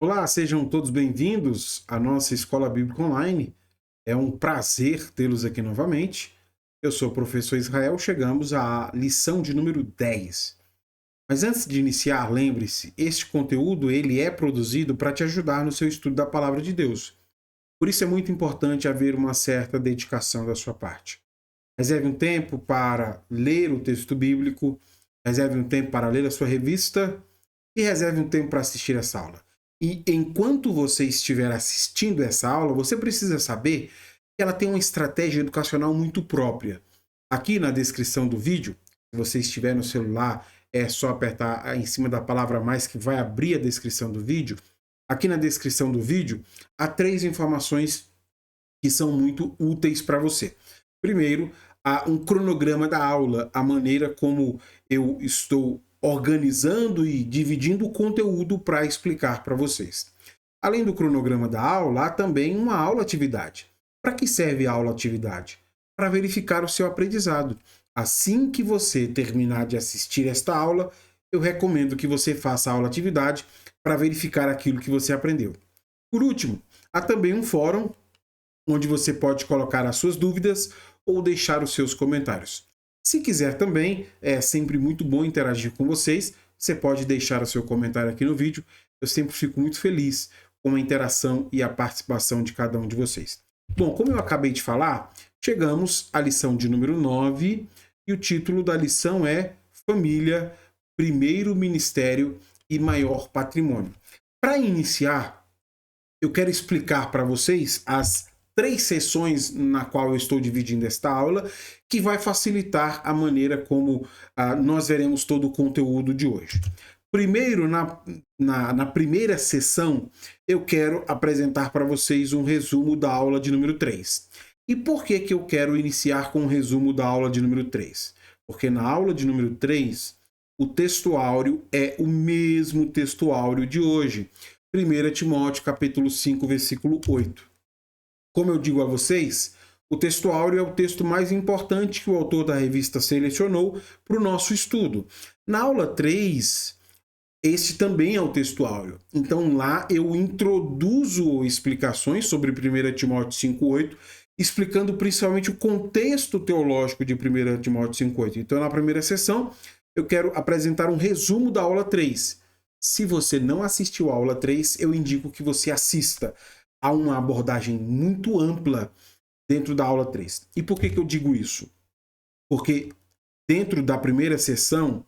Olá, sejam todos bem-vindos à nossa Escola Bíblica Online. É um prazer tê-los aqui novamente. Eu sou o professor Israel, chegamos à lição de número 10. Mas antes de iniciar, lembre-se, este conteúdo ele é produzido para te ajudar no seu estudo da Palavra de Deus. Por isso é muito importante haver uma certa dedicação da sua parte. Reserve um tempo para ler o texto bíblico, reserve um tempo para ler a sua revista e reserve um tempo para assistir essa aula. E enquanto você estiver assistindo essa aula, você precisa saber que ela tem uma estratégia educacional muito própria. Aqui na descrição do vídeo, se você estiver no celular, é só apertar em cima da palavra mais que vai abrir a descrição do vídeo. Aqui na descrição do vídeo, há 3 informações que são muito úteis para você. Primeiro, há um cronograma da aula, a maneira como eu estou organizando e dividindo o conteúdo para explicar para vocês. Além do cronograma da aula, há também uma aula-atividade. Para que serve a aula-atividade? Para verificar o seu aprendizado. Assim que você terminar de assistir esta aula, eu recomendo que você faça a aula-atividade para verificar aquilo que você aprendeu. Por último, há também um fórum onde você pode colocar as suas dúvidas ou deixar os seus comentários. Se quiser também, é sempre muito bom interagir com vocês. Você pode deixar o seu comentário aqui no vídeo. Eu sempre fico muito feliz com a interação e a participação de cada um de vocês. Bom, como eu acabei de falar, chegamos à lição de número 9 e o título da lição é Família, Primeiro Ministério e Maior Patrimônio. Para iniciar, eu quero explicar para vocês as 3 sessões na qual eu estou dividindo esta aula, que vai facilitar a maneira como nós veremos todo o conteúdo de hoje. Primeiro, na primeira sessão, eu quero apresentar para vocês um resumo da aula de número 3. E por que eu quero iniciar com um resumo da aula de número 3? Porque na aula de número 3, o texto áureo é o mesmo texto áureo de hoje. 1 Timóteo, capítulo 5, versículo 8. Como eu digo a vocês, o texto áureo é o texto mais importante que o autor da revista selecionou para o nosso estudo. Na aula 3, este também é o texto áureo. Então lá eu introduzo explicações sobre 1 Timóteo 5,8, explicando principalmente o contexto teológico de 1 Timóteo 5,8. Então na primeira sessão eu quero apresentar um resumo da aula 3. Se você não assistiu a aula 3, eu indico que você assista. Há uma abordagem muito ampla dentro da aula 3. E por que eu digo isso? Porque dentro da primeira sessão,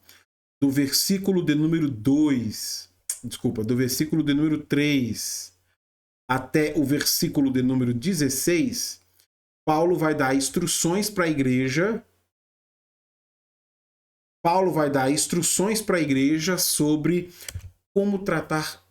do versículo de número 3 até o versículo de número 16, Paulo vai dar instruções para a igreja. Paulo vai dar instruções para a igreja sobre como tratar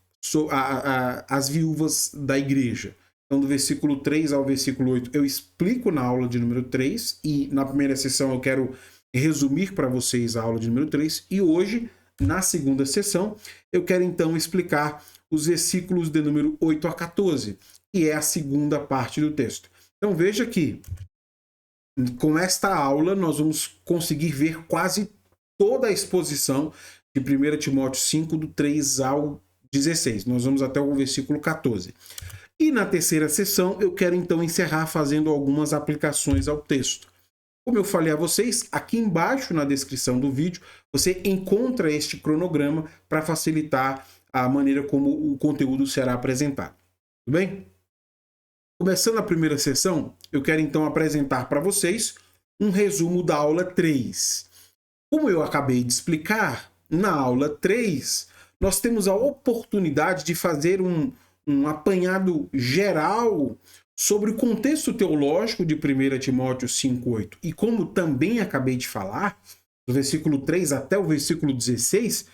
as viúvas da igreja. Então, do versículo 3 ao versículo 8, eu explico na aula de número 3, e na primeira sessão eu quero resumir para vocês a aula de número 3, e hoje, na segunda sessão, eu quero então explicar os versículos de número 8 a 14, que é a segunda parte do texto. Então, veja que com esta aula nós vamos conseguir ver quase toda a exposição de 1 Timóteo 5, do 3 ao 16. Nós vamos até o versículo 14. E na terceira sessão, eu quero então encerrar fazendo algumas aplicações ao texto. Como eu falei a vocês, aqui embaixo na descrição do vídeo, você encontra este cronograma para facilitar a maneira como o conteúdo será apresentado. Tudo bem? Começando a primeira sessão, eu quero então apresentar para vocês um resumo da aula 3. Como eu acabei de explicar, na aula 3, nós temos a oportunidade de fazer um apanhado geral sobre o contexto teológico de 1 Timóteo 5,8. E como também acabei de falar, do versículo 3 até o versículo 16,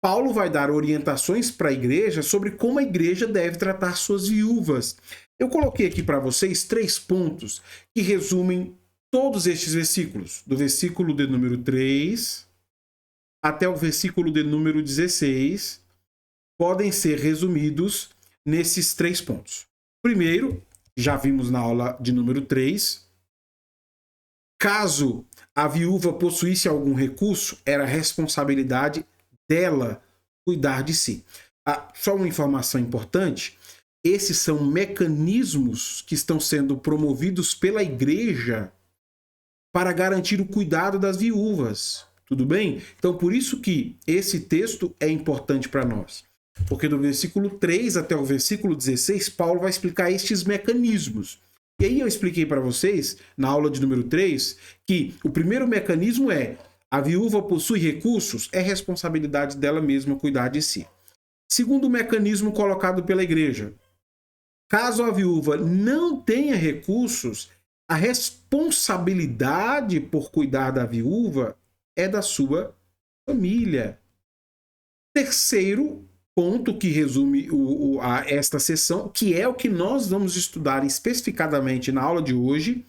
Paulo vai dar orientações para a igreja sobre como a igreja deve tratar suas viúvas. Eu coloquei aqui para vocês 3 pontos que resumem todos estes versículos, do versículo de número 3 até o versículo de número 16, podem ser resumidos nesses 3 pontos. Primeiro, já vimos na aula de número 3, caso a viúva possuísse algum recurso, era responsabilidade dela cuidar de si. Só uma informação importante: esses são mecanismos que estão sendo promovidos pela igreja para garantir o cuidado das viúvas. Tudo bem? Então, por isso que esse texto é importante para nós. Porque do versículo 3 até o versículo 16, Paulo vai explicar estes mecanismos. E aí eu expliquei para vocês, na aula de número 3, que o primeiro mecanismo é: a viúva possui recursos, é responsabilidade dela mesma cuidar de si. Segundo mecanismo colocado pela igreja: caso a viúva não tenha recursos, a responsabilidade por cuidar da viúva é da sua família. Terceiro ponto que resume esta sessão, que é o que nós vamos estudar especificadamente na aula de hoje: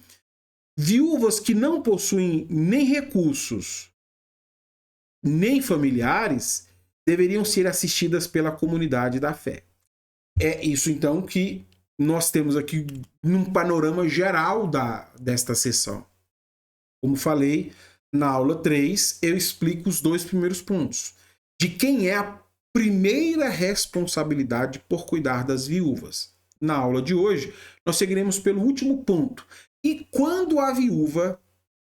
viúvas que não possuem nem recursos, nem familiares, deveriam ser assistidas pela comunidade da fé. É isso, então, que nós temos aqui num panorama geral desta sessão. Como falei, na aula 3, eu explico os 2 primeiros pontos. De quem é a primeira responsabilidade por cuidar das viúvas. Na aula de hoje, nós seguiremos pelo último ponto. E quando a viúva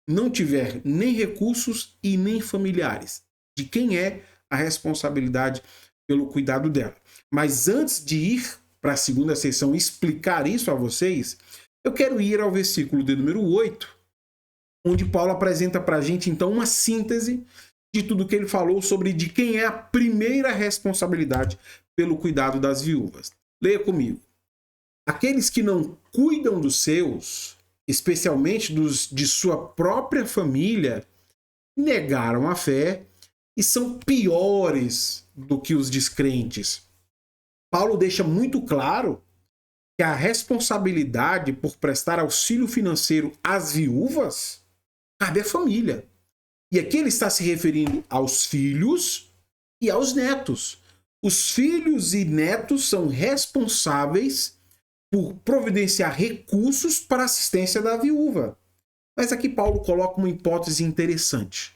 não tiver nem recursos e nem familiares, de quem é a responsabilidade pelo cuidado dela? Mas antes de ir para a segunda sessão explicar isso a vocês, eu quero ir ao versículo de número 8, onde Paulo apresenta para a gente, então, uma síntese de tudo que ele falou sobre de quem é a primeira responsabilidade pelo cuidado das viúvas. Leia comigo. Aqueles que não cuidam dos seus, especialmente dos de sua própria família, negaram a fé e são piores do que os descrentes. Paulo deixa muito claro que a responsabilidade por prestar auxílio financeiro às viúvas cabe à família. E aqui ele está se referindo aos filhos e aos netos. Os filhos e netos são responsáveis por providenciar recursos para a assistência da viúva. Mas aqui Paulo coloca uma hipótese interessante.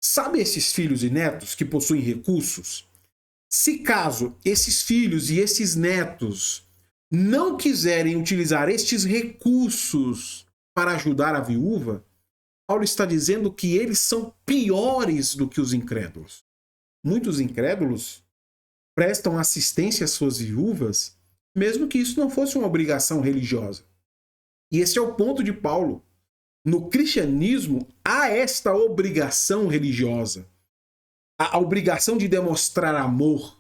Sabe esses filhos e netos que possuem recursos? Se caso esses filhos e esses netos não quiserem utilizar estes recursos para ajudar a viúva, Paulo está dizendo que eles são piores do que os incrédulos. Muitos incrédulos prestam assistência às suas viúvas, mesmo que isso não fosse uma obrigação religiosa. E esse é o ponto de Paulo. No cristianismo, há esta obrigação religiosa. A obrigação de demonstrar amor.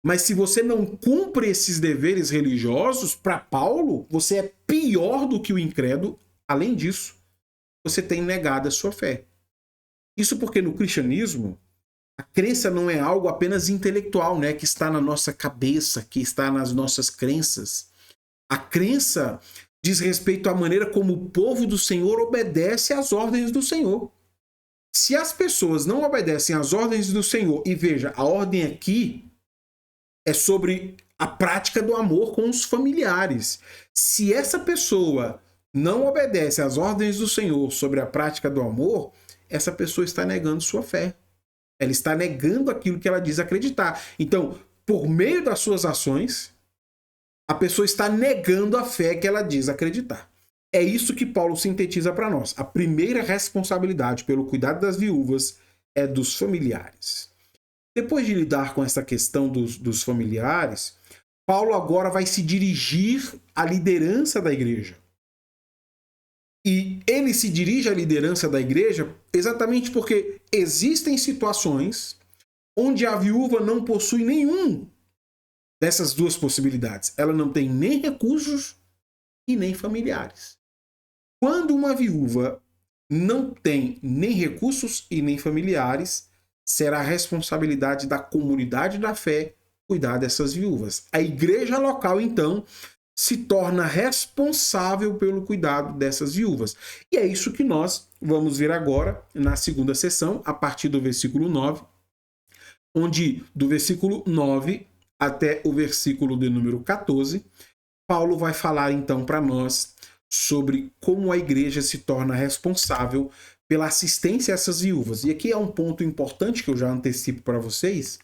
Mas se você não cumpre esses deveres religiosos, para Paulo, você é pior do que o incrédulo. Além disso, você tem negado a sua fé. Isso porque no cristianismo, a crença não é algo apenas intelectual, né, que está na nossa cabeça, que está nas nossas crenças. A crença diz respeito à maneira como o povo do Senhor obedece às ordens do Senhor. Se as pessoas não obedecem às ordens do Senhor, e veja, a ordem aqui é sobre a prática do amor com os familiares. Se essa pessoa não obedece às ordens do Senhor sobre a prática do amor, essa pessoa está negando sua fé. Ela está negando aquilo que ela diz acreditar. Então, por meio das suas ações, a pessoa está negando a fé que ela diz acreditar. É isso que Paulo sintetiza para nós. A primeira responsabilidade pelo cuidado das viúvas é dos familiares. Depois de lidar com essa questão dos familiares, Paulo agora vai se dirigir à liderança da igreja. E ele se dirige à liderança da igreja exatamente porque existem situações onde a viúva não possui nenhum dessas duas possibilidades. Ela não tem nem recursos e nem familiares. Quando uma viúva não tem nem recursos e nem familiares, será a responsabilidade da comunidade da fé cuidar dessas viúvas. A igreja local, então, se torna responsável pelo cuidado dessas viúvas. E é isso que nós vamos ver agora na segunda sessão, a partir do versículo 9, onde do versículo 9 até o versículo de número 14, Paulo vai falar então para nós sobre como a igreja se torna responsável pela assistência a essas viúvas. E aqui é um ponto importante que eu já antecipo para vocês.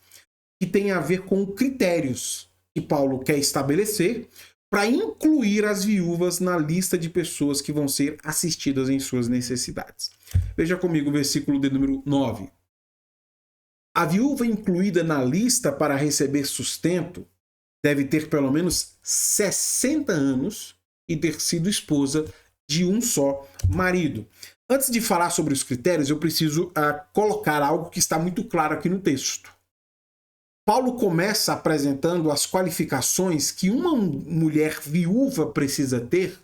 que tem a ver com critérios que Paulo quer estabelecer para incluir as viúvas na lista de pessoas que vão ser assistidas em suas necessidades. Veja comigo o versículo de número 9. A viúva incluída na lista para receber sustento deve ter pelo menos 60 anos e ter sido esposa de um só marido. Antes de falar sobre os critérios, eu preciso colocar algo que está muito claro aqui no texto. Paulo começa apresentando as qualificações que uma mulher viúva precisa ter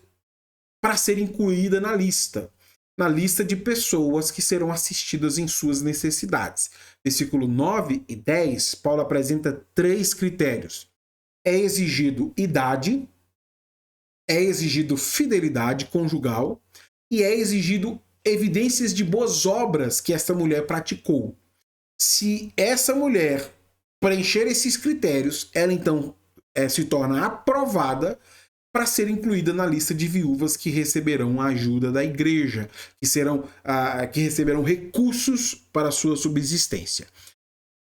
para ser incluída na lista de pessoas que serão assistidas em suas necessidades. Versículo 9 e 10, Paulo apresenta 3 critérios. É exigido idade, é exigido fidelidade conjugal e é exigido evidências de boas obras que essa mulher praticou. Se essa mulher preencher esses critérios, ela então se torna aprovada para ser incluída na lista de viúvas que receberão a ajuda da igreja, que receberão recursos para a sua subsistência.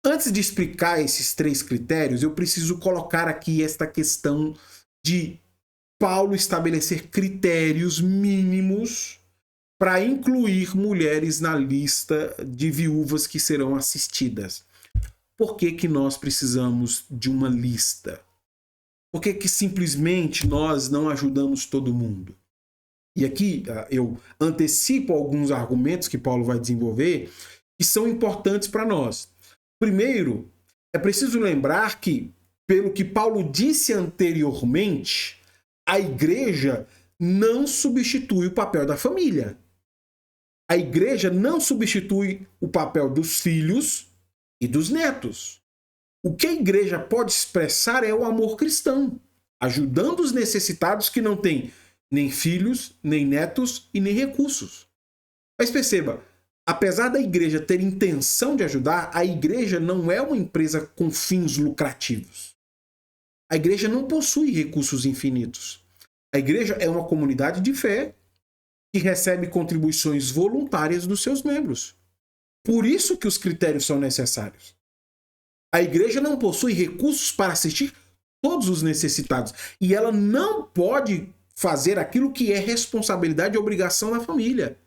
Antes de explicar esses 3 critérios, eu preciso colocar aqui esta questão de Paulo estabelecer critérios mínimos para incluir mulheres na lista de viúvas que serão assistidas. Por que nós precisamos de uma lista? Por que simplesmente nós não ajudamos todo mundo? E aqui eu antecipo alguns argumentos que Paulo vai desenvolver que são importantes para nós. Primeiro, é preciso lembrar que, pelo que Paulo disse anteriormente, a igreja não substitui o papel da família. A igreja não substitui o papel dos filhos e dos netos. O que a igreja pode expressar é o amor cristão, ajudando os necessitados que não têm nem filhos, nem netos e nem recursos. Mas perceba, apesar da igreja ter intenção de ajudar, a igreja não é uma empresa com fins lucrativos. A igreja não possui recursos infinitos. A igreja é uma comunidade de fé que recebe contribuições voluntárias dos seus membros. Por isso que os critérios são necessários. A igreja não possui recursos para assistir todos os necessitados. E ela não pode fazer aquilo que é responsabilidade e obrigação da família.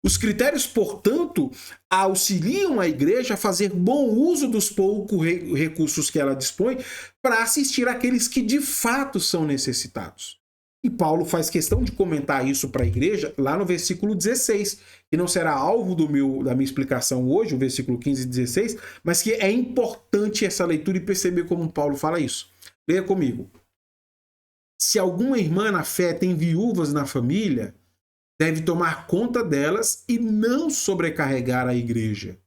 Os critérios, portanto, auxiliam a igreja a fazer bom uso dos poucos recursos que ela dispõe para assistir aqueles que de fato são necessitados. E Paulo faz questão de comentar isso para a igreja lá no versículo 16, que não será alvo da minha explicação hoje, o versículo 15 e 16, mas que é importante essa leitura e perceber como Paulo fala isso. Leia comigo. Se alguma irmã na fé tem viúvas na família, deve tomar conta delas e não sobrecarregar a igreja.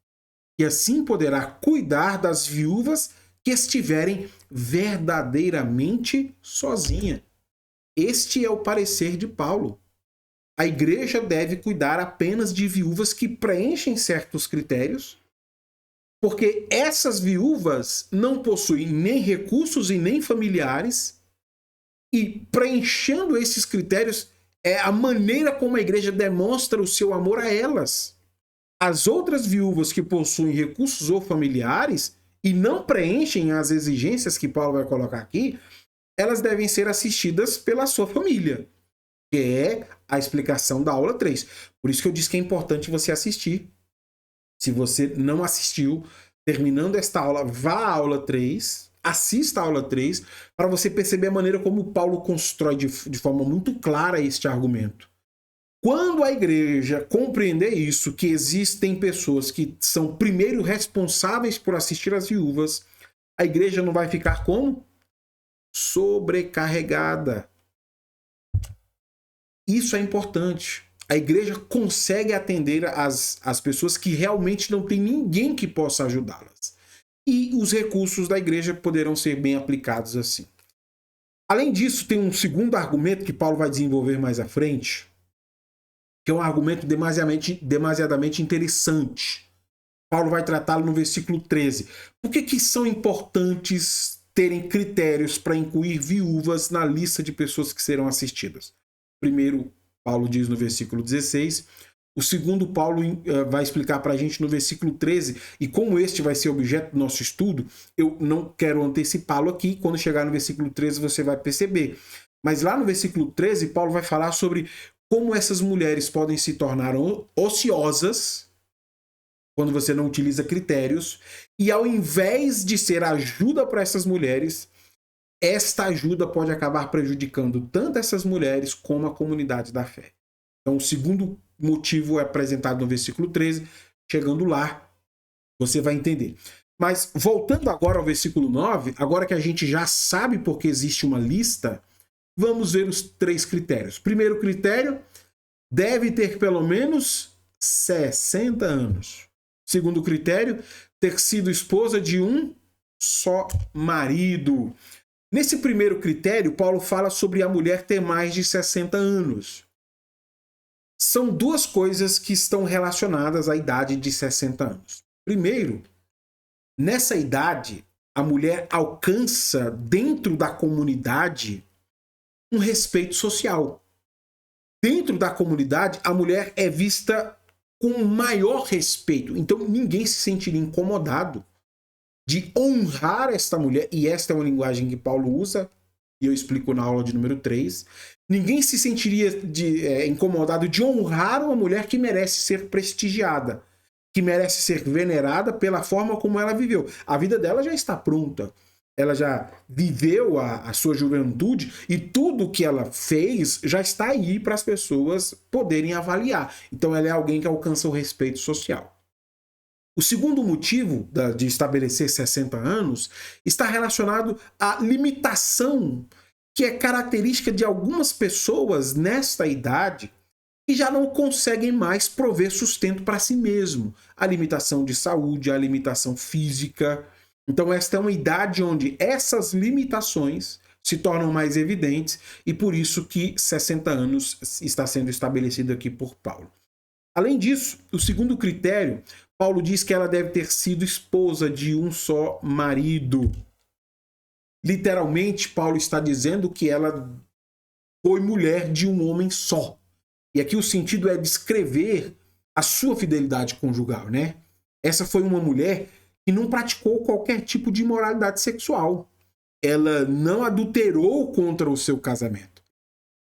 E assim poderá cuidar das viúvas que estiverem verdadeiramente sozinhas. Este é o parecer de Paulo. A igreja deve cuidar apenas de viúvas que preenchem certos critérios, porque essas viúvas não possuem nem recursos e nem familiares, e preenchendo esses critérios é a maneira como a igreja demonstra o seu amor a elas. As outras viúvas que possuem recursos ou familiares e não preenchem as exigências que Paulo vai colocar aqui, elas devem ser assistidas pela sua família, que é a explicação da aula 3. Por isso que eu disse que é importante você assistir. Se você não assistiu, terminando esta aula, vá à aula 3, assista a aula 3, para você perceber a maneira como Paulo constrói de forma muito clara este argumento. Quando a igreja compreender isso, que existem pessoas que são primeiro responsáveis por assistir as viúvas, a igreja não vai ficar como? Sobrecarregada. Isso é importante. A igreja consegue atender as pessoas que realmente não tem ninguém que possa ajudá-las. E os recursos da igreja poderão ser bem aplicados assim. Além disso, tem um segundo argumento que Paulo vai desenvolver mais à frente, que é um argumento demasiadamente interessante. Paulo vai tratá-lo no versículo 13. Por que são importantes terem critérios para incluir viúvas na lista de pessoas que serão assistidas? Primeiro, Paulo diz no versículo 16, O segundo, Paulo vai explicar para a gente no versículo 13, e como este vai ser objeto do nosso estudo, eu não quero antecipá-lo aqui, quando chegar no versículo 13 você vai perceber. Mas lá no versículo 13, Paulo vai falar sobre como essas mulheres podem se tornar ociosas quando você não utiliza critérios, e ao invés de ser ajuda para essas mulheres, esta ajuda pode acabar prejudicando tanto essas mulheres como a comunidade da fé. Então, o segundo motivo é apresentado no versículo 13. Chegando lá, você vai entender. Mas, voltando agora ao versículo 9, agora que a gente já sabe porque existe uma lista, vamos ver os 3 critérios. Primeiro critério, deve ter pelo menos 60 anos. Segundo critério, ter sido esposa de um só marido. Nesse primeiro critério, Paulo fala sobre a mulher ter mais de 60 anos. São 2 coisas que estão relacionadas à idade de 60 anos. Primeiro, nessa idade, a mulher alcança dentro da comunidade um respeito social. Dentro da comunidade, a mulher é vista com maior respeito. Então, ninguém se sentiria incomodado de honrar esta mulher, e esta é uma linguagem que Paulo usa, e eu explico na aula de número 3. Ninguém se sentiria incomodado de honrar uma mulher que merece ser prestigiada, que merece ser venerada pela forma como ela viveu. A vida dela já está pronta. Ela já viveu a sua juventude e tudo que ela fez já está aí para as pessoas poderem avaliar. Então ela é alguém que alcança o respeito social. O segundo motivo de estabelecer 60 anos está relacionado à limitação que é característica de algumas pessoas nesta idade que já não conseguem mais prover sustento para si mesmo. A limitação de saúde, a limitação física. Então esta é uma idade onde essas limitações se tornam mais evidentes e por isso que 60 anos está sendo estabelecido aqui por Paulo. Além disso, o segundo critério, Paulo diz que ela deve ter sido esposa de um só marido. Literalmente, Paulo está dizendo que ela foi mulher de um homem só. E aqui o sentido é descrever a sua fidelidade conjugal, né? Essa foi uma mulher que não praticou qualquer tipo de imoralidade sexual. Ela não adulterou contra o seu casamento.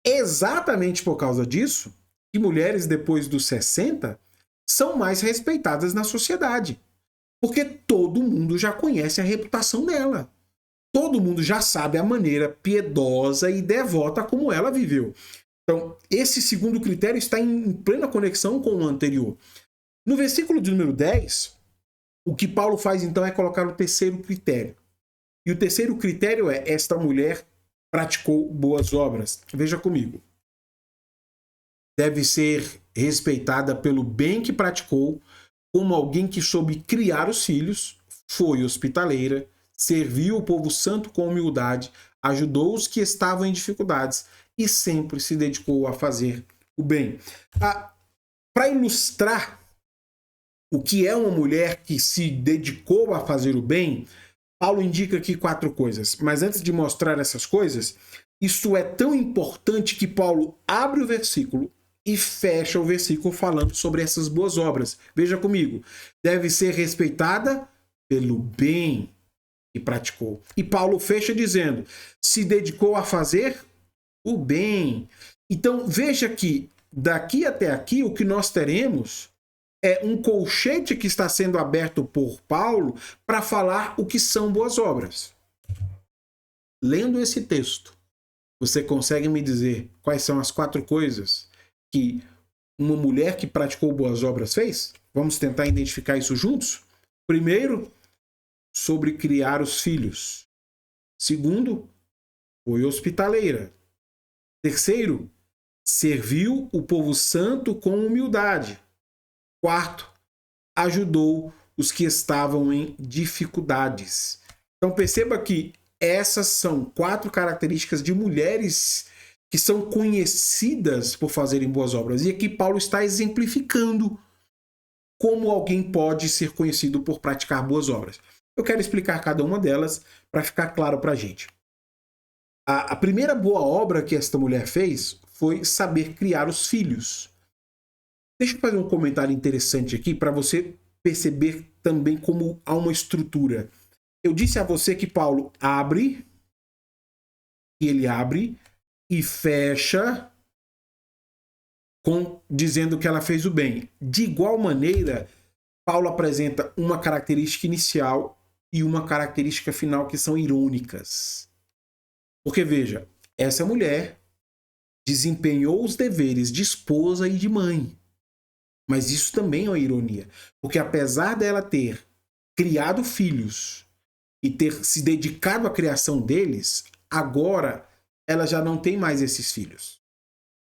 Exatamente por causa disso, que mulheres depois dos 60 são mais respeitadas na sociedade. Porque todo mundo já conhece a reputação dela. Todo mundo já sabe a maneira piedosa e devota como ela viveu. Então, esse segundo critério está em plena conexão com o anterior. No versículo de número 10, o que Paulo faz então é colocar o terceiro critério. E o terceiro critério é: esta mulher praticou boas obras. Veja comigo. Deve ser respeitada pelo bem que praticou, como alguém que soube criar os filhos, foi hospitaleira, serviu o povo santo com humildade, ajudou os que estavam em dificuldades e sempre se dedicou a fazer o bem. Para ilustrar o que é uma mulher que se dedicou a fazer o bem, Paulo indica aqui 4 coisas. Mas antes de mostrar essas coisas, isso é tão importante que Paulo abre o versículo e fecha o versículo falando sobre essas boas obras. Veja comigo. Deve ser respeitada pelo bem que praticou. E Paulo fecha dizendo: se dedicou a fazer o bem. Então veja que daqui até aqui o que nós teremos é um colchete que está sendo aberto por Paulo para falar o que são boas obras. Lendo esse texto, você consegue me dizer quais são as 4 coisas que uma mulher que praticou boas obras fez? Vamos tentar identificar isso juntos? Primeiro, sobre criar os filhos. Segundo, foi hospitaleira. Terceiro, serviu o povo santo com humildade. Quarto, ajudou os que estavam em dificuldades. Então perceba que essas são 4 características de mulheres que são conhecidas por fazerem boas obras. E aqui Paulo está exemplificando como alguém pode ser conhecido por praticar boas obras. Eu quero explicar cada uma delas para ficar claro para a gente. A primeira boa obra que esta mulher fez foi saber criar os filhos. Deixa eu fazer um comentário interessante aqui para você perceber também como há uma estrutura. Eu disse a você que Paulo abre e fecha dizendo que ela fez o bem. De igual maneira, Paulo apresenta uma característica inicial e uma característica final que são irônicas. Porque, veja, essa mulher desempenhou os deveres de esposa e de mãe. Mas isso também é uma ironia. Porque apesar dela ter criado filhos e ter se dedicado à criação deles, agora ela já não tem mais esses filhos.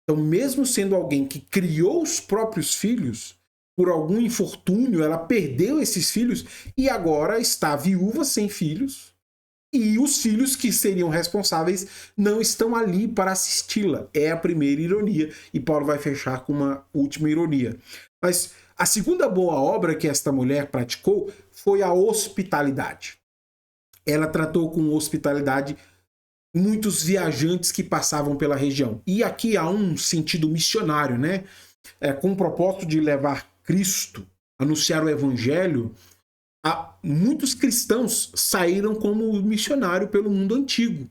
Então, mesmo sendo alguém que criou os próprios filhos, por algum infortúnio, ela perdeu esses filhos e agora está viúva sem filhos. E os filhos que seriam responsáveis não estão ali para assisti-la. É a primeira ironia. E Paulo vai fechar com uma última ironia. Mas a segunda boa obra que esta mulher praticou foi a hospitalidade. Ela tratou com hospitalidade muitos viajantes que passavam pela região. E aqui há um sentido missionário, né? Com o propósito de levar Cristo, anunciar o evangelho, muitos cristãos saíram como missionário pelo mundo antigo.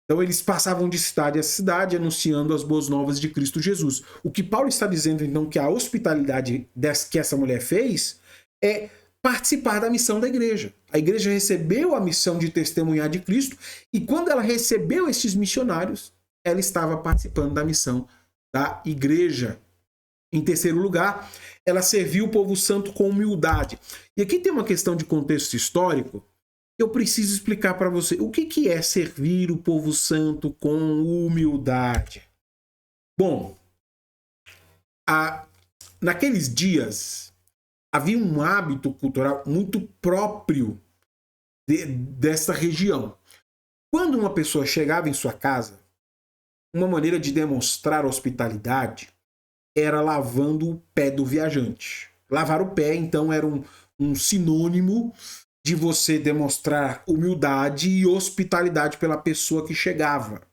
Então eles passavam de cidade a cidade anunciando as boas novas de Cristo Jesus. O que Paulo está dizendo então que a hospitalidade que essa mulher fez é participar da missão da igreja. A igreja recebeu a missão de testemunhar de Cristo e quando ela recebeu esses missionários, ela estava participando da missão da igreja. Em terceiro lugar, ela serviu o povo santo com humildade. E aqui tem uma questão de contexto histórico que eu preciso explicar para você. O que é servir o povo santo com humildade? Bom, naqueles dias havia um hábito cultural muito próprio dessa região. Quando uma pessoa chegava em sua casa, uma maneira de demonstrar hospitalidade era lavando o pé do viajante. Lavar o pé, então, era um sinônimo de você demonstrar humildade e hospitalidade pela pessoa que chegava.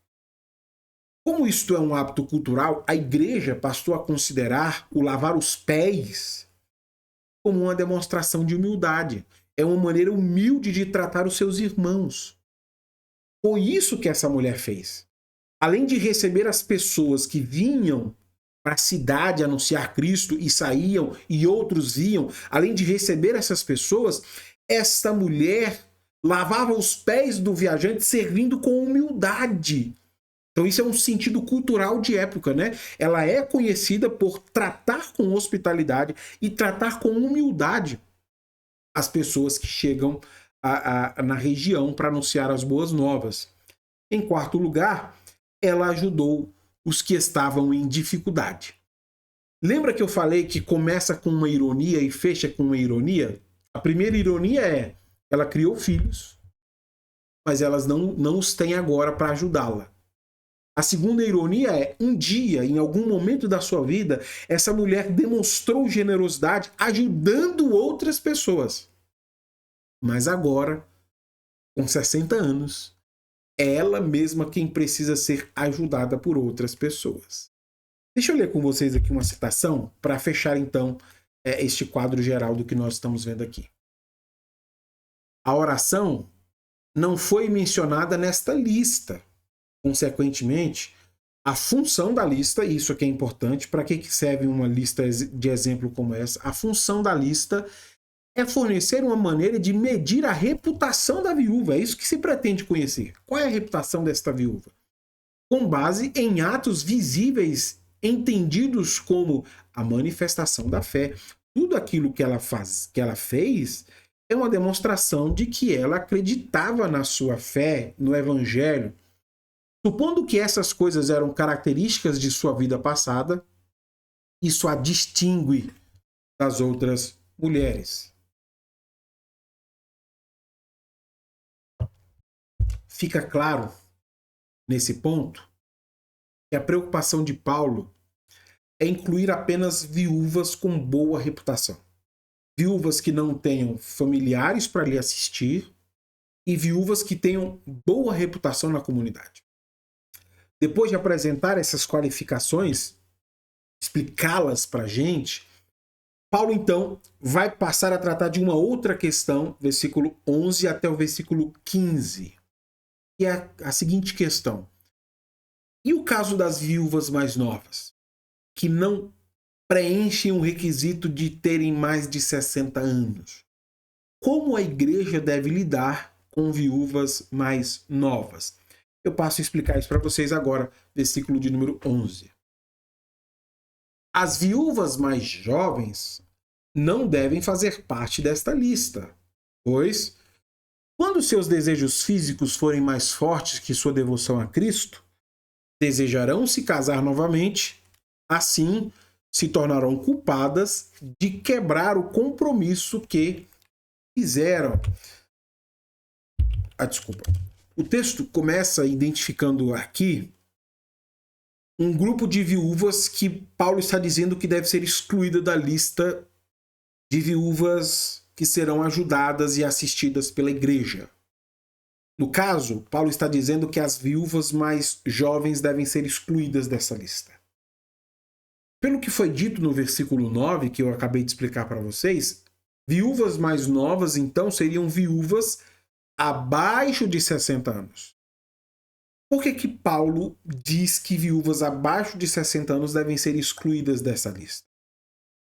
Como isto é um hábito cultural, a igreja passou a considerar o lavar os pés como uma demonstração de humildade. É uma maneira humilde de tratar os seus irmãos. Foi isso que essa mulher fez. Além de receber as pessoas que vinham para a cidade anunciar Cristo e saíam e outros iam, além de receber essas pessoas, essa mulher lavava os pés do viajante servindo com humildade. Então isso é um sentido cultural de época, né? Ela é conhecida por tratar com hospitalidade e tratar com humildade as pessoas que chegam na região para anunciar as boas novas. Em quarto lugar, ela ajudou os que estavam em dificuldade. Lembra que eu falei que começa com uma ironia e fecha com uma ironia? A primeira ironia é, ela criou filhos, mas elas não os têm agora para ajudá-la. A segunda ironia é, um dia, em algum momento da sua vida, essa mulher demonstrou generosidade ajudando outras pessoas. Mas agora, com 60 anos, é ela mesma quem precisa ser ajudada por outras pessoas. Deixa eu ler com vocês aqui uma citação para fechar, então, este quadro geral do que nós estamos vendo aqui. A oração não foi mencionada nesta lista. Consequentemente, a função da lista, e isso aqui é importante, para que serve uma lista de exemplo como essa? A função da lista é fornecer uma maneira de medir a reputação da viúva. É isso que se pretende conhecer. Qual é a reputação desta viúva? Com base em atos visíveis, entendidos como a manifestação da fé. Tudo aquilo que ela fez é uma demonstração de que ela acreditava na sua fé, no evangelho. Supondo que essas coisas eram características de sua vida passada, isso a distingue das outras mulheres. Fica claro, nesse ponto, que a preocupação de Paulo é incluir apenas viúvas com boa reputação. Viúvas que não tenham familiares para lhe assistir e viúvas que tenham boa reputação na comunidade. Depois de apresentar essas qualificações explicá-las para a gente, Paulo, então, vai passar a tratar de uma outra questão, versículo 11 até o versículo 15, que é a seguinte questão. E o caso das viúvas mais novas, que não preenchem o requisito de terem mais de 60 anos? Como a igreja deve lidar com viúvas mais novas? Eu passo a explicar isso para vocês agora, versículo de número 11. As viúvas mais jovens não devem fazer parte desta lista, pois, quando seus desejos físicos forem mais fortes que sua devoção a Cristo, desejarão se casar novamente, assim se tornarão culpadas de quebrar o compromisso que fizeram. Desculpa. O texto começa identificando aqui um grupo de viúvas que Paulo está dizendo que deve ser excluída da lista de viúvas que serão ajudadas e assistidas pela igreja. No caso, Paulo está dizendo que as viúvas mais jovens devem ser excluídas dessa lista. Pelo que foi dito no versículo 9, que eu acabei de explicar para vocês, viúvas mais novas, então, seriam viúvas abaixo de 60 anos. Por que Paulo diz que viúvas abaixo de 60 anos devem ser excluídas dessa lista?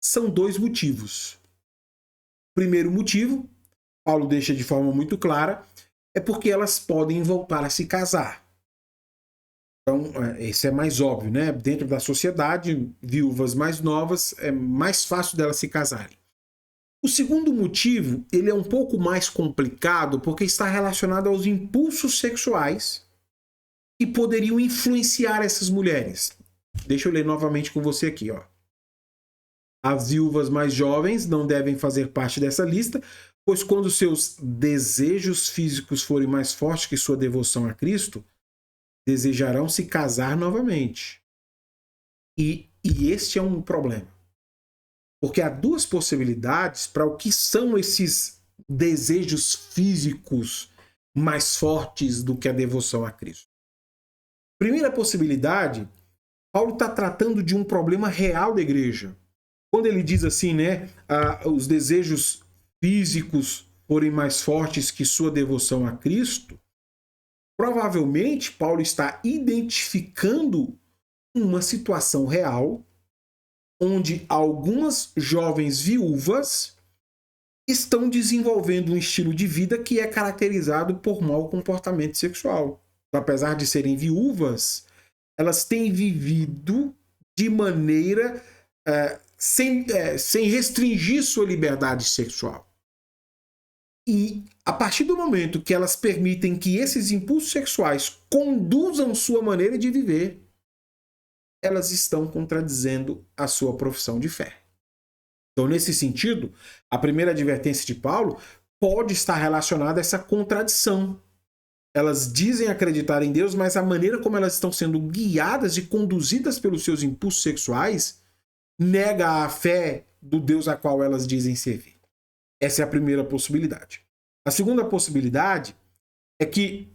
São dois motivos. Primeiro motivo, Paulo deixa de forma muito clara, é porque elas podem voltar a se casar. Então, esse é mais óbvio, né? Dentro da sociedade, viúvas mais novas, é mais fácil delas se casarem. O segundo motivo, ele é um pouco mais complicado porque está relacionado aos impulsos sexuais que poderiam influenciar essas mulheres. Deixa eu ler novamente com você aqui, ó. As viúvas mais jovens não devem fazer parte dessa lista, pois quando seus desejos físicos forem mais fortes que sua devoção a Cristo, desejarão se casar novamente. E este é um problema. Porque há duas possibilidades para o que são esses desejos físicos mais fortes do que a devoção a Cristo. Primeira possibilidade, Paulo está tratando de um problema real da igreja. Quando ele diz assim, né, os desejos físicos forem mais fortes que sua devoção a Cristo, provavelmente Paulo está identificando uma situação real onde algumas jovens viúvas estão desenvolvendo um estilo de vida que é caracterizado por mau comportamento sexual. Apesar de serem viúvas, elas têm vivido de maneira sem restringir sua liberdade sexual. E a partir do momento que elas permitem que esses impulsos sexuais conduzam sua maneira de viver, elas estão contradizendo a sua profissão de fé. Então, nesse sentido, a primeira advertência de Paulo pode estar relacionada a essa contradição. Elas dizem acreditar em Deus, mas a maneira como elas estão sendo guiadas e conduzidas pelos seus impulsos sexuais nega a fé do Deus a qual elas dizem servir. Essa é a primeira possibilidade. A segunda possibilidade é que,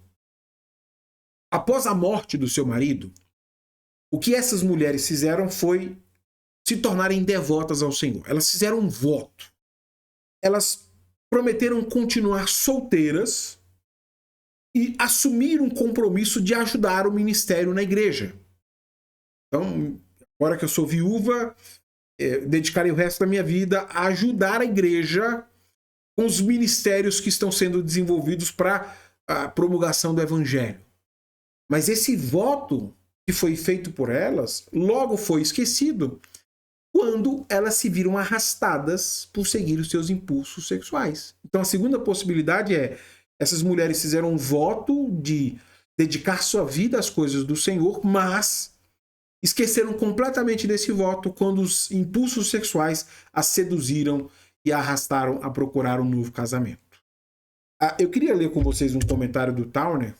após a morte do seu marido, o que essas mulheres fizeram foi se tornarem devotas ao Senhor. Elas fizeram um voto. Elas prometeram continuar solteiras e assumir um compromisso de ajudar o ministério na igreja. Então, agora que eu sou viúva, dedicarei o resto da minha vida a ajudar a igreja com os ministérios que estão sendo desenvolvidos para a promulgação do evangelho. Mas esse voto que foi feito por elas, logo foi esquecido quando elas se viram arrastadas por seguir os seus impulsos sexuais. Então a segunda possibilidade é, essas mulheres fizeram um voto de dedicar sua vida às coisas do Senhor, mas esqueceram completamente desse voto quando os impulsos sexuais as seduziram e a arrastaram a procurar um novo casamento. Eu queria ler com vocês um comentário do Towner,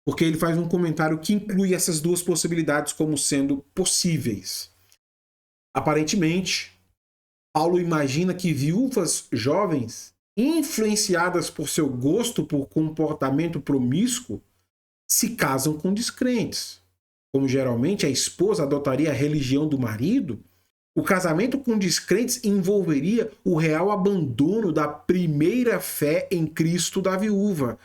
porque ele faz um comentário que inclui essas duas possibilidades como sendo possíveis. Aparentemente, Paulo imagina que viúvas jovens, influenciadas por seu gosto por comportamento promíscuo, se casam com descrentes. como geralmente a esposa adotaria a religião do marido, o casamento com descrentes envolveria o real abandono da primeira fé em Cristo da viúva,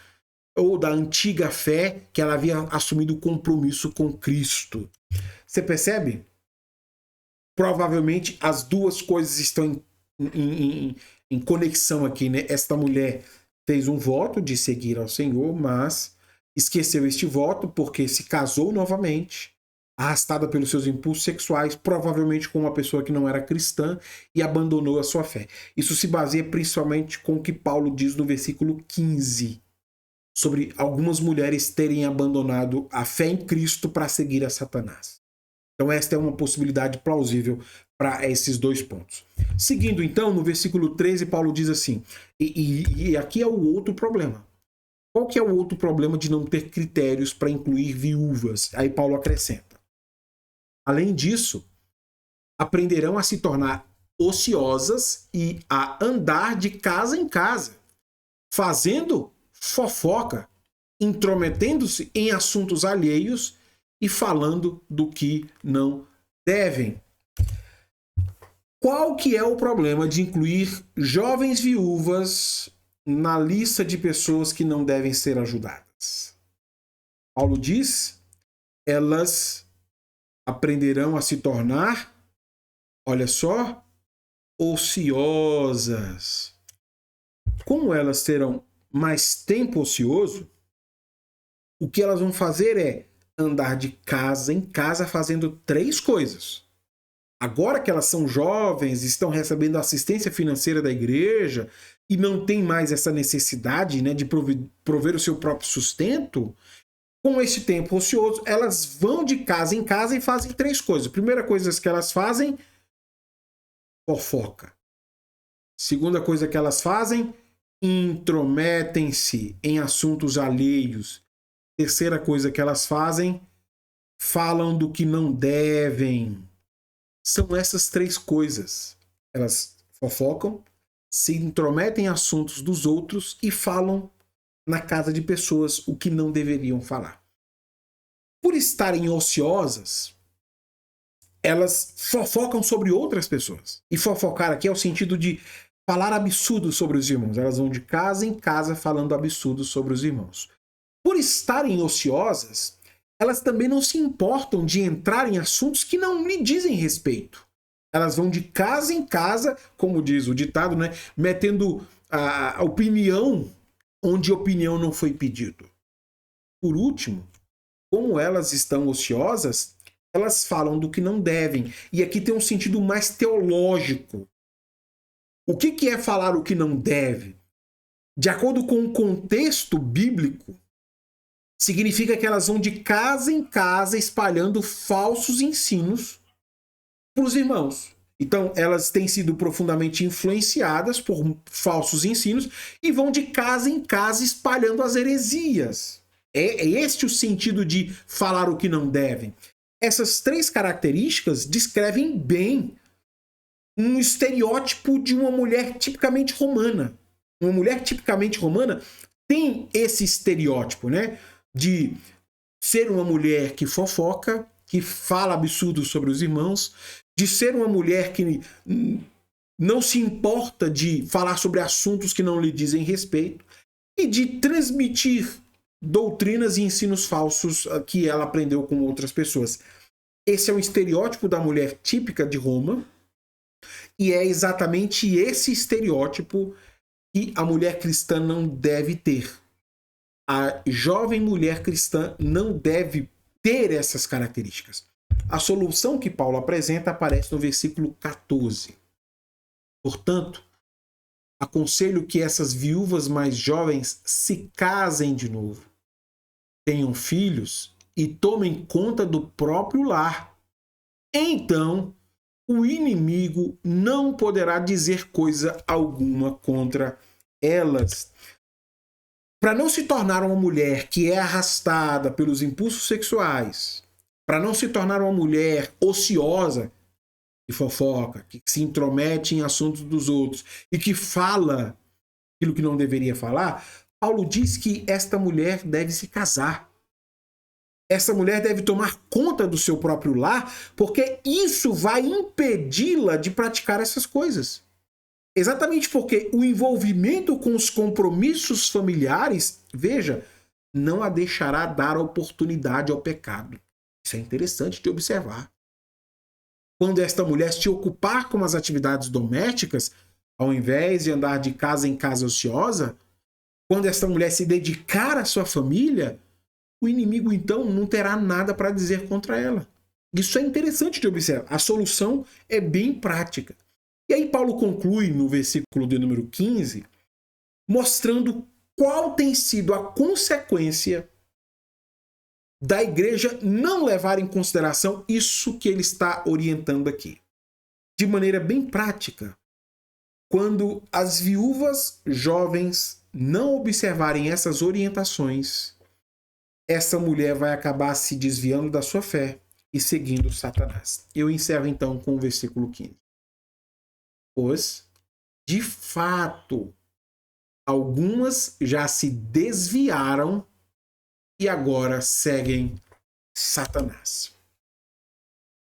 ou da antiga fé que ela havia assumido compromisso com Cristo. Você percebe? Provavelmente as duas coisas estão em conexão aqui, né? Esta mulher fez um voto de seguir ao Senhor, mas esqueceu este voto porque se casou novamente, arrastada pelos seus impulsos sexuais, provavelmente com uma pessoa que não era cristã, e abandonou a sua fé. Isso se baseia principalmente com o que Paulo diz no versículo 15, sobre algumas mulheres terem abandonado a fé em Cristo para seguir a Satanás. Então esta é uma possibilidade plausível para esses dois pontos. Seguindo então, no versículo 13, Paulo diz assim, e aqui é o outro problema. Qual que é o outro problema de não ter critérios para incluir viúvas? Aí Paulo acrescenta. Além disso, aprenderão a se tornar ociosas e a andar de casa em casa, fazendo fofoca, intrometendo-se em assuntos alheios e falando do que não devem. Qual que é o problema de incluir jovens viúvas na lista de pessoas que não devem ser ajudadas? Paulo diz, elas aprenderão a se tornar, olha só, ociosas. Como elas terão mais tempo ocioso, o que elas vão fazer é andar de casa em casa fazendo três coisas. Agora que elas são jovens, estão recebendo assistência financeira da igreja e não tem mais essa necessidade, né, de prover o seu próprio sustento, com esse tempo ocioso, elas vão de casa em casa e fazem três coisas. Primeira coisa que elas fazem, fofoca. Segunda coisa que elas fazem, intrometem-se em assuntos alheios. Terceira coisa que elas fazem, falam do que não devem. São essas três coisas. Elas fofocam, se intrometem em assuntos dos outros e falam na casa de pessoas o que não deveriam falar. Por estarem ociosas, elas fofocam sobre outras pessoas. E fofocar aqui é o sentido de falar absurdos sobre os irmãos. Elas vão de casa em casa falando absurdos sobre os irmãos. Por estarem ociosas, elas também não se importam de entrar em assuntos que não lhe dizem respeito. Elas vão de casa em casa, como diz o ditado, né, metendo a opinião onde opinião não foi pedido. Por último, como elas estão ociosas, elas falam do que não devem. E aqui tem um sentido mais teológico. O que é falar o que não deve? De acordo com o contexto bíblico, significa que elas vão de casa em casa espalhando falsos ensinos para os irmãos. Então, elas têm sido profundamente influenciadas por falsos ensinos e vão de casa em casa espalhando as heresias. É este o sentido de falar o que não devem. Essas três características descrevem bem um estereótipo de uma mulher tipicamente romana. Uma mulher tipicamente romana tem esse estereótipo, né? De ser uma mulher que fofoca, que fala absurdos sobre os irmãos, de ser uma mulher que não se importa de falar sobre assuntos que não lhe dizem respeito e de transmitir doutrinas e ensinos falsos que ela aprendeu com outras pessoas. Esse é um estereótipo da mulher típica de Roma e é exatamente esse estereótipo que a mulher cristã não deve ter. A jovem mulher cristã não deve ter essas características. A solução que Paulo apresenta aparece no versículo 14. Portanto, aconselho que essas viúvas mais jovens se casem de novo, tenham filhos e tomem conta do próprio lar. Então, o inimigo não poderá dizer coisa alguma contra elas. Para não se tornar uma mulher que é arrastada pelos impulsos sexuais, para não se tornar uma mulher ociosa, que fofoca, que se intromete em assuntos dos outros e que fala aquilo que não deveria falar, Paulo diz que esta mulher deve se casar. Essa mulher deve tomar conta do seu próprio lar, porque isso vai impedi-la de praticar essas coisas. Exatamente porque o envolvimento com os compromissos familiares, veja, não a deixará dar oportunidade ao pecado. Isso é interessante de observar. Quando esta mulher se ocupar com as atividades domésticas, ao invés de andar de casa em casa ociosa, quando esta mulher se dedicar à sua família, o inimigo então não terá nada para dizer contra ela. Isso é interessante de observar. A solução é bem prática. E aí Paulo conclui no versículo de número 15, mostrando qual tem sido a consequência da igreja não levar em consideração isso que ele está orientando aqui. De maneira bem prática, quando as viúvas jovens não observarem essas orientações, essa mulher vai acabar se desviando da sua fé e seguindo Satanás. Eu encerro então com o versículo 15. Pois, de fato, algumas já se desviaram e agora seguem Satanás.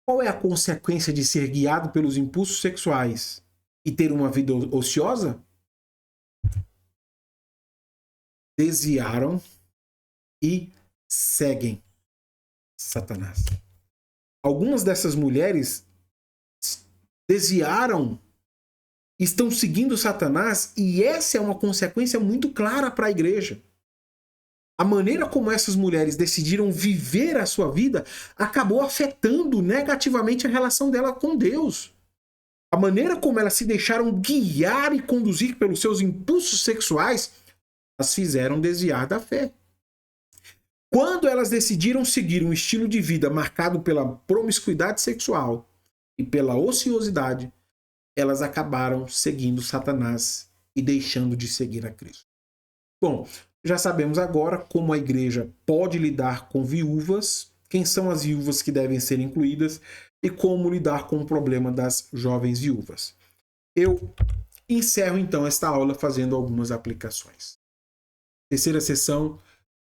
Qual é a consequência de ser guiado pelos impulsos sexuais e ter uma vida ociosa? Desviaram e seguem Satanás. Algumas dessas mulheres desviaram, estão seguindo Satanás, e essa é uma consequência muito clara para a igreja. A maneira como essas mulheres decidiram viver a sua vida acabou afetando negativamente a relação dela com Deus. A maneira como elas se deixaram guiar e conduzir pelos seus impulsos sexuais as fizeram desviar da fé. Quando elas decidiram seguir um estilo de vida marcado pela promiscuidade sexual e pela ociosidade, elas acabaram seguindo Satanás e deixando de seguir a Cristo. Bom, já sabemos agora como a igreja pode lidar com viúvas, quem são as viúvas que devem ser incluídas e como lidar com o problema das jovens viúvas. Eu encerro então esta aula fazendo algumas aplicações. Terceira sessão,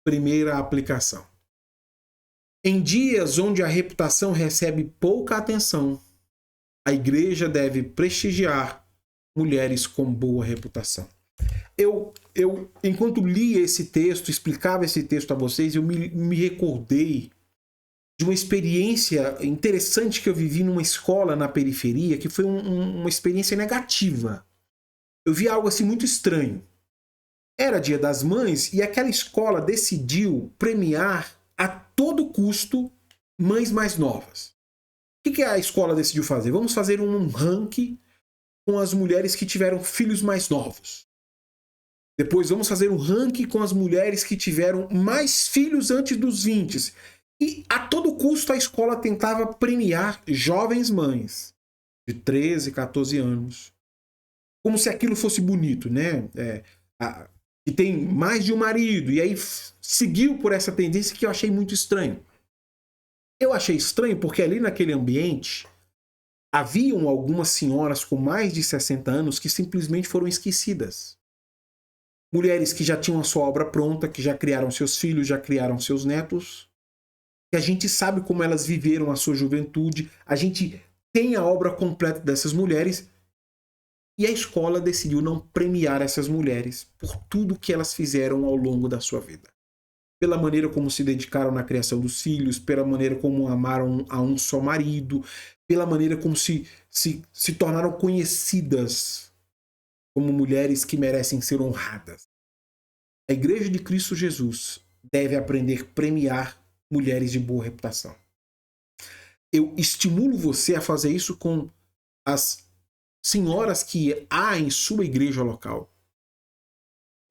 primeira aplicação. Em dias onde a reputação recebe pouca atenção, a igreja deve prestigiar mulheres com boa reputação. Eu enquanto li esse texto, explicava esse texto a vocês, eu me recordei de uma experiência interessante que eu vivi numa escola na periferia, que foi uma experiência negativa. Eu vi algo assim muito estranho. Era Dia das Mães e aquela escola decidiu premiar a todo custo mães mais novas. O que a escola decidiu fazer? Vamos fazer um ranking com as mulheres que tiveram filhos mais novos. Depois vamos fazer um ranking com as mulheres que tiveram mais filhos antes dos 20. E a todo custo a escola tentava premiar jovens mães de 13, 14 anos. Como se aquilo fosse bonito, né? Que tem mais de um marido. E aí seguiu por essa tendência que eu achei muito estranho. Eu achei estranho porque ali naquele ambiente haviam algumas senhoras com mais de 60 anos que simplesmente foram esquecidas. Mulheres que já tinham a sua obra pronta, que já criaram seus filhos, já criaram seus netos. Que a gente sabe como elas viveram a sua juventude. A gente tem a obra completa dessas mulheres. E a escola decidiu não premiar essas mulheres por tudo que elas fizeram ao longo da sua vida. Pela maneira como se dedicaram na criação dos filhos, pela maneira como amaram a um só marido, pela maneira como se tornaram conhecidas como mulheres que merecem ser honradas. A Igreja de Cristo Jesus deve aprender a premiar mulheres de boa reputação. Eu estimulo você a fazer isso com as senhoras que há em sua igreja local.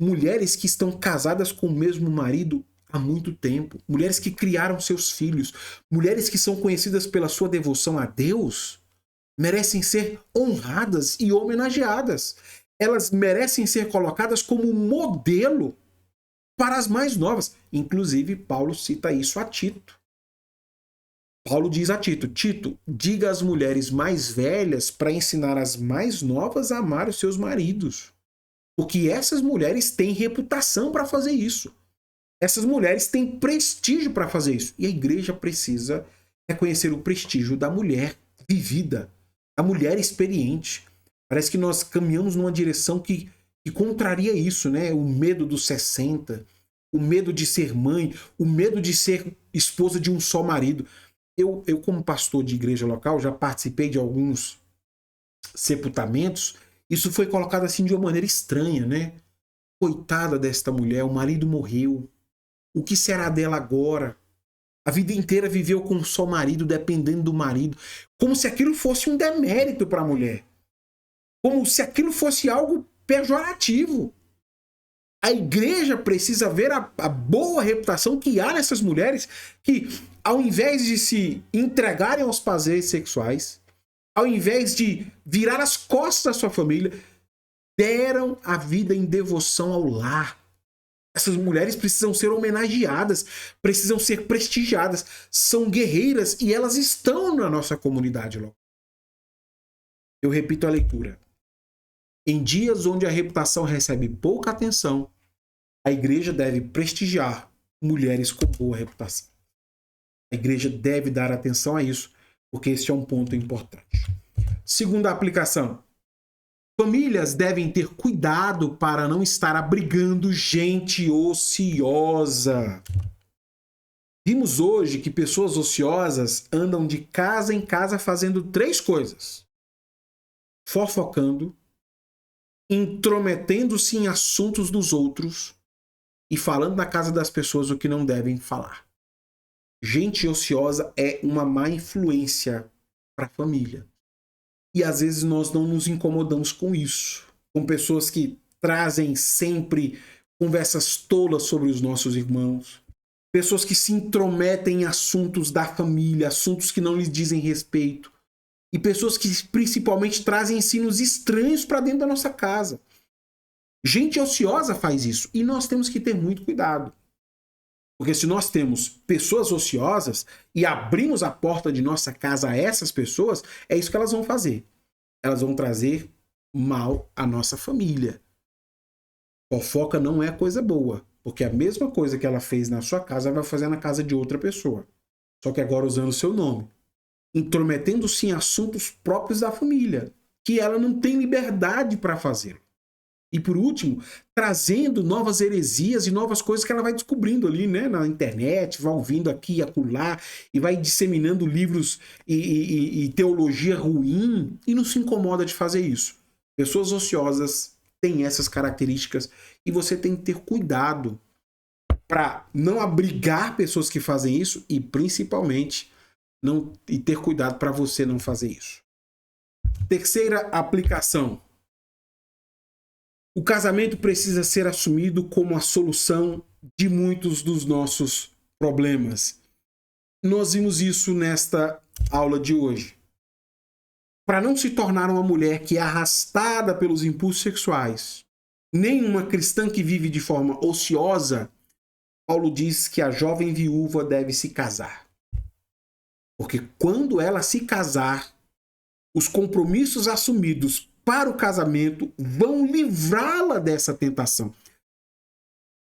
Mulheres que estão casadas com o mesmo marido há muito tempo. Mulheres que criaram seus filhos. Mulheres que são conhecidas pela sua devoção a Deus merecem ser honradas e homenageadas. Elas merecem ser colocadas como modelo para as mais novas. Inclusive, Paulo cita isso a Tito. Paulo diz a Tito: Tito, diga às mulheres mais velhas para ensinar as mais novas a amar os seus maridos. Porque essas mulheres têm reputação para fazer isso. Essas mulheres têm prestígio para fazer isso. E a igreja precisa reconhecer o prestígio da mulher vivida, da mulher experiente. Parece que nós caminhamos numa direção que contraria isso, né? O medo dos 60, o medo de ser mãe, o medo de ser esposa de um só marido. Eu como pastor de igreja local, já participei de alguns sepultamentos. Isso foi colocado assim de uma maneira estranha, né? Coitada desta mulher, o marido morreu. O que será dela agora? A vida inteira viveu com um só marido, dependendo do marido. Como se aquilo fosse um demérito para a mulher. Como se aquilo fosse algo pejorativo. A igreja precisa ver a boa reputação que há nessas mulheres que, ao invés de se entregarem aos prazeres sexuais, ao invés de virar as costas da sua família, deram a vida em devoção ao lar. Essas mulheres precisam ser homenageadas, precisam ser prestigiadas. São guerreiras e elas estão na nossa comunidade local. Eu repito a leitura. Em dias onde a reputação recebe pouca atenção, a igreja deve prestigiar mulheres com boa reputação. A igreja deve dar atenção a isso, porque esse é um ponto importante. Segunda aplicação. Famílias devem ter cuidado para não estar abrigando gente ociosa. Vimos hoje que pessoas ociosas andam de casa em casa fazendo 3 coisas: fofocando, intrometendo-se em assuntos dos outros e falando na casa das pessoas o que não devem falar. Gente ociosa é uma má influência para a família. E às vezes nós não nos incomodamos com isso. Com pessoas que trazem sempre conversas tolas sobre os nossos irmãos. Pessoas que se intrometem em assuntos da família, assuntos que não lhes dizem respeito. E pessoas que principalmente trazem ensinos estranhos para dentro da nossa casa. Gente ociosa faz isso. E nós temos que ter muito cuidado. Porque se nós temos pessoas ociosas e abrimos a porta de nossa casa a essas pessoas, é isso que elas vão fazer. Elas vão trazer mal à nossa família. Fofoca não é coisa boa, porque a mesma coisa que ela fez na sua casa, ela vai fazer na casa de outra pessoa. Só que agora usando o seu nome. Intrometendo-se em assuntos próprios da família, que ela não tem liberdade para fazer. E por último, trazendo novas heresias e novas coisas que ela vai descobrindo ali, né, na internet, vai ouvindo aqui e acolá, e vai disseminando livros e teologia ruim, e não se incomoda de fazer isso. Pessoas ociosas têm essas características e você tem que ter cuidado para não abrigar pessoas que fazem isso e principalmente ter cuidado para você não fazer isso. Terceira aplicação. O casamento precisa ser assumido como a solução de muitos dos nossos problemas. Nós vimos isso nesta aula de hoje. Para não se tornar uma mulher que é arrastada pelos impulsos sexuais, nem uma cristã que vive de forma ociosa, Paulo diz que a jovem viúva deve se casar. Porque quando ela se casar, os compromissos assumidos para o casamento vão livrá-la dessa tentação.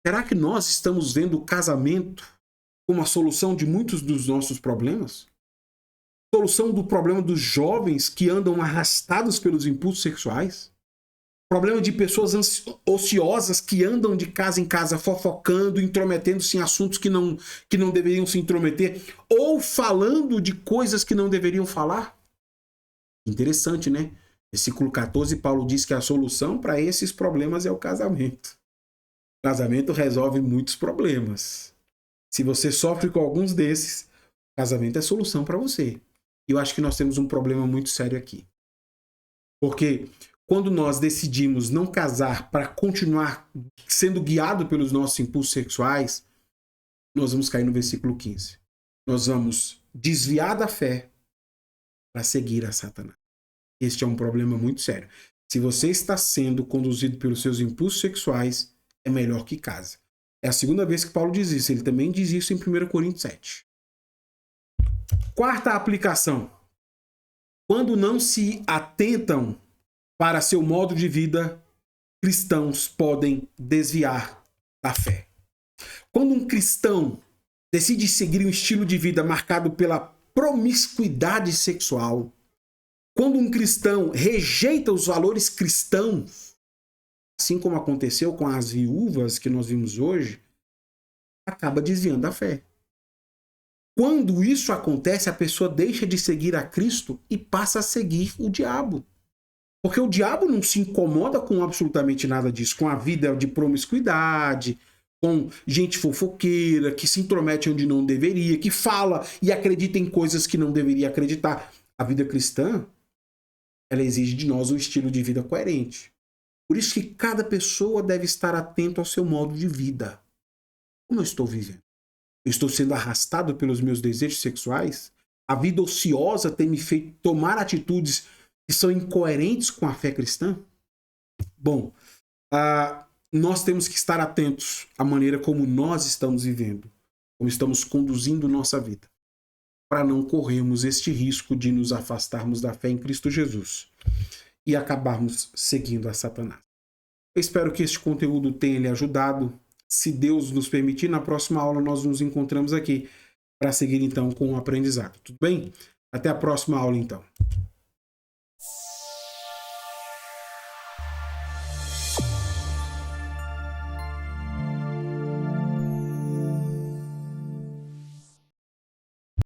Será que nós estamos vendo o casamento como a solução de muitos dos nossos problemas? Solução do problema dos jovens que andam arrastados pelos impulsos sexuais? Problema de pessoas ociosas que andam de casa em casa fofocando, intrometendo-se em assuntos que não deveriam se intrometer ou falando de coisas que não deveriam falar? Interessante, né? Versículo 14, Paulo diz que a solução para esses problemas é o casamento. O casamento resolve muitos problemas. Se você sofre com alguns desses, o casamento é solução para você. E eu acho que nós temos um problema muito sério aqui. Porque quando nós decidimos não casar para continuar sendo guiado pelos nossos impulsos sexuais, nós vamos cair no versículo 15. Nós vamos desviar da fé para seguir a Satanás. Este é um problema muito sério. Se você está sendo conduzido pelos seus impulsos sexuais, é melhor que case. É a segunda vez que Paulo diz isso. Ele também diz isso em 1 Coríntios 7. Quarta aplicação. Quando não se atentam para seu modo de vida, cristãos podem desviar da fé. Quando um cristão decide seguir um estilo de vida marcado pela promiscuidade sexual, quando um cristão rejeita os valores cristãos, assim como aconteceu com as viúvas que nós vimos hoje, acaba desviando da fé. Quando isso acontece, a pessoa deixa de seguir a Cristo e passa a seguir o diabo. Porque o diabo não se incomoda com absolutamente nada disso, com a vida de promiscuidade, com gente fofoqueira, que se intromete onde não deveria, que fala e acredita em coisas que não deveria acreditar. A vida cristã, ela exige de nós um estilo de vida coerente. Por isso que cada pessoa deve estar atento ao seu modo de vida. Como eu estou vivendo? Eu estou sendo arrastado pelos meus desejos sexuais? A vida ociosa tem me feito tomar atitudes que são incoerentes com a fé cristã? Bom, nós temos que estar atentos à maneira como nós estamos vivendo, como estamos conduzindo nossa vida, para não corrermos este risco de nos afastarmos da fé em Cristo Jesus e acabarmos seguindo a Satanás. Eu espero que este conteúdo tenha lhe ajudado. Se Deus nos permitir, na próxima aula nós nos encontramos aqui para seguir então com o aprendizado. Tudo bem? Até a próxima aula então.